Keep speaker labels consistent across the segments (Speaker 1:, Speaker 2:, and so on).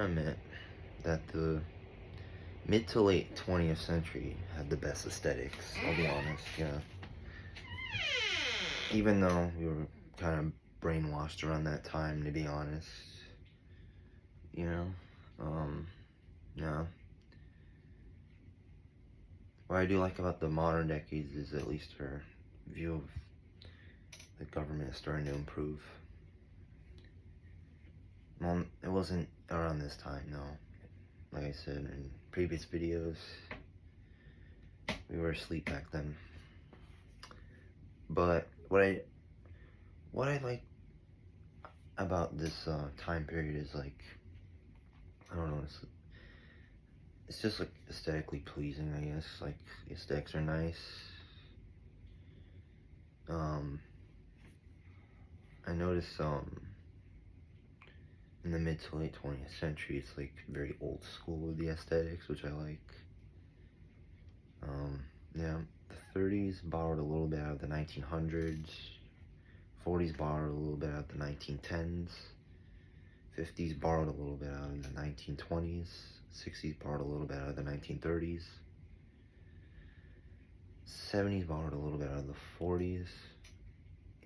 Speaker 1: gotta admit that the mid to late 20th century had the best aesthetics, I'll be honest, yeah. Even though we were kind of brainwashed around that time, to be honest, you know? Yeah. What I do like about the modern decades is at least our view of the government is starting to improve. Well, it wasn't around this time, no. Like I said in previous videos, we were asleep back then. But what I like about this time period is like, I don't know, it's just like aesthetically pleasing, I guess. Like the aesthetics are nice. I noticed in the mid to late 20th century, it's like very old school with the aesthetics, which I like. Yeah, the 30s borrowed a little bit out of the 1900s. 40s borrowed a little bit out of the 1910s. 50s borrowed a little bit out of the 1920s. 60s borrowed a little bit out of the 1930s. 70s borrowed a little bit out of the 40s.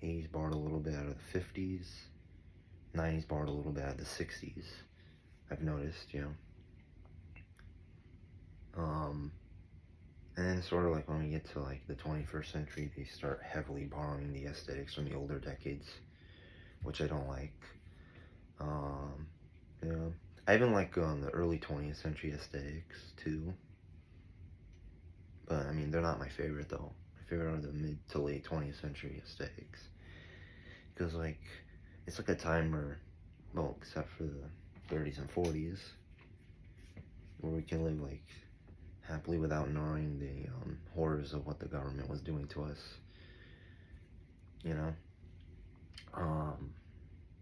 Speaker 1: 80s borrowed a little bit out of the 50s. 90s borrowed a little bit out of the 60s. I've noticed, you know. And then sort of like when we get to like the 21st century, they start heavily borrowing the aesthetics from the older decades, which I don't like. Yeah. I even like the early 20th century aesthetics too. But I mean, they're not my favorite though. My favorite are the mid to late 20th century aesthetics. Because like, it's like a time where, well, except for the 30s and 40s, where we can live like happily without knowing the horrors of what the government was doing to us, you know.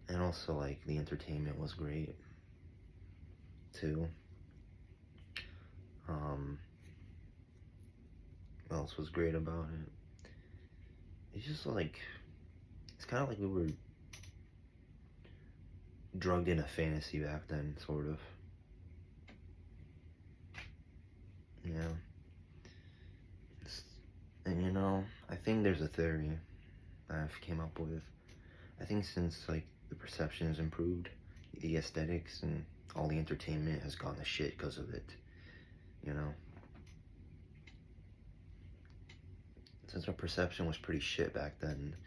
Speaker 1: And also like the entertainment was great too. What else was great about it? It's just like, it's kind of like we were drugged in a fantasy back then, sort of. Yeah. And you know, I think there's a theory I've came up with. I think since like the perception has improved, the aesthetics and all the entertainment has gone to shit because of it. You know, since our perception was pretty shit back then,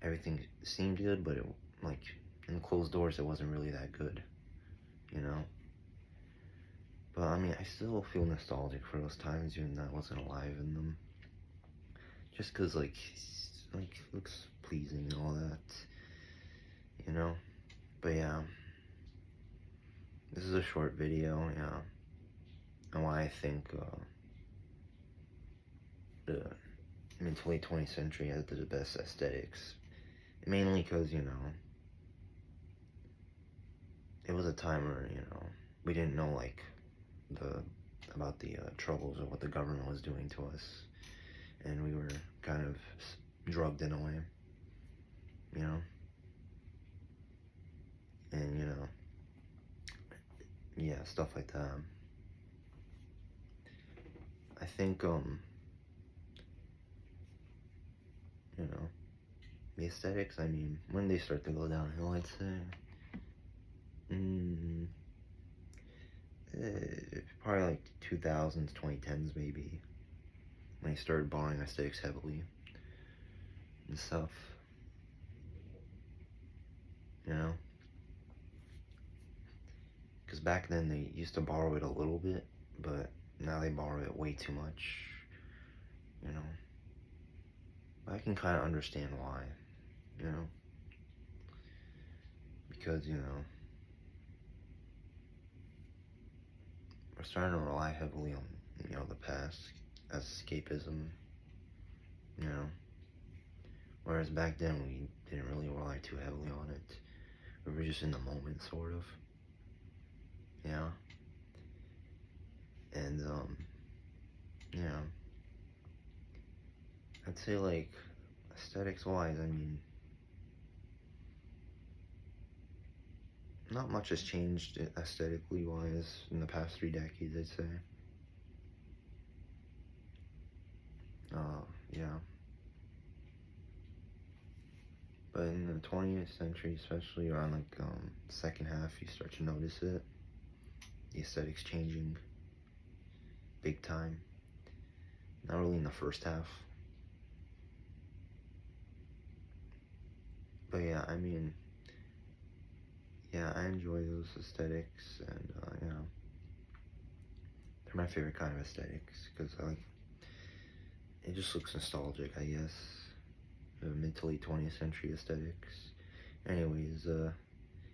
Speaker 1: everything seemed good, but it, like, in closed doors, it wasn't really that good. You know. But I mean, I still feel nostalgic for those times, even though I wasn't alive in them. Just cause like looks pleasing and all that, you know. But yeah, this is a short video, yeah, and why I think the mid to late 20th century has the best aesthetics. Mainly because, you know, it was a time where, you know, we didn't know like about the troubles of what the government was doing to us, and we were kind of drugged in a way, you know. And you know, yeah, stuff like that. I think you know, the aesthetics, I mean, when they start to go downhill, I'd say probably like 2000s, 2010s maybe, when they started borrowing aesthetics heavily and stuff, you know. Because back then they used to borrow it a little bit, but now they borrow it way too much, you know. But I can kind of understand why, you know. Because, you know, we're starting to rely heavily on, you know, the past as escapism, you know. Whereas back then we didn't really rely too heavily on it. We were just in the moment, sort of. Yeah. And yeah. I'd say like aesthetics wise, I mean, not much has changed aesthetically wise in the past 3 decades, I'd say. Yeah. But in the 20th century, especially around like second half, you start to notice it. The aesthetics changing big time. Not really in the first half. But yeah, I mean, yeah, I enjoy those aesthetics, and you know, they're my favorite kind of aesthetics because I like it. Just looks nostalgic, I guess. Mid to late 20th century aesthetics. Anyways, yeah,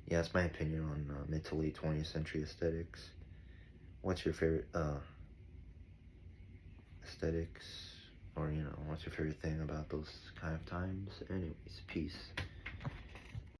Speaker 1: that's my opinion on mid to late 20th century aesthetics. What's your favorite aesthetics, or you know, what's your favorite thing about those kind of times? Anyways, peace.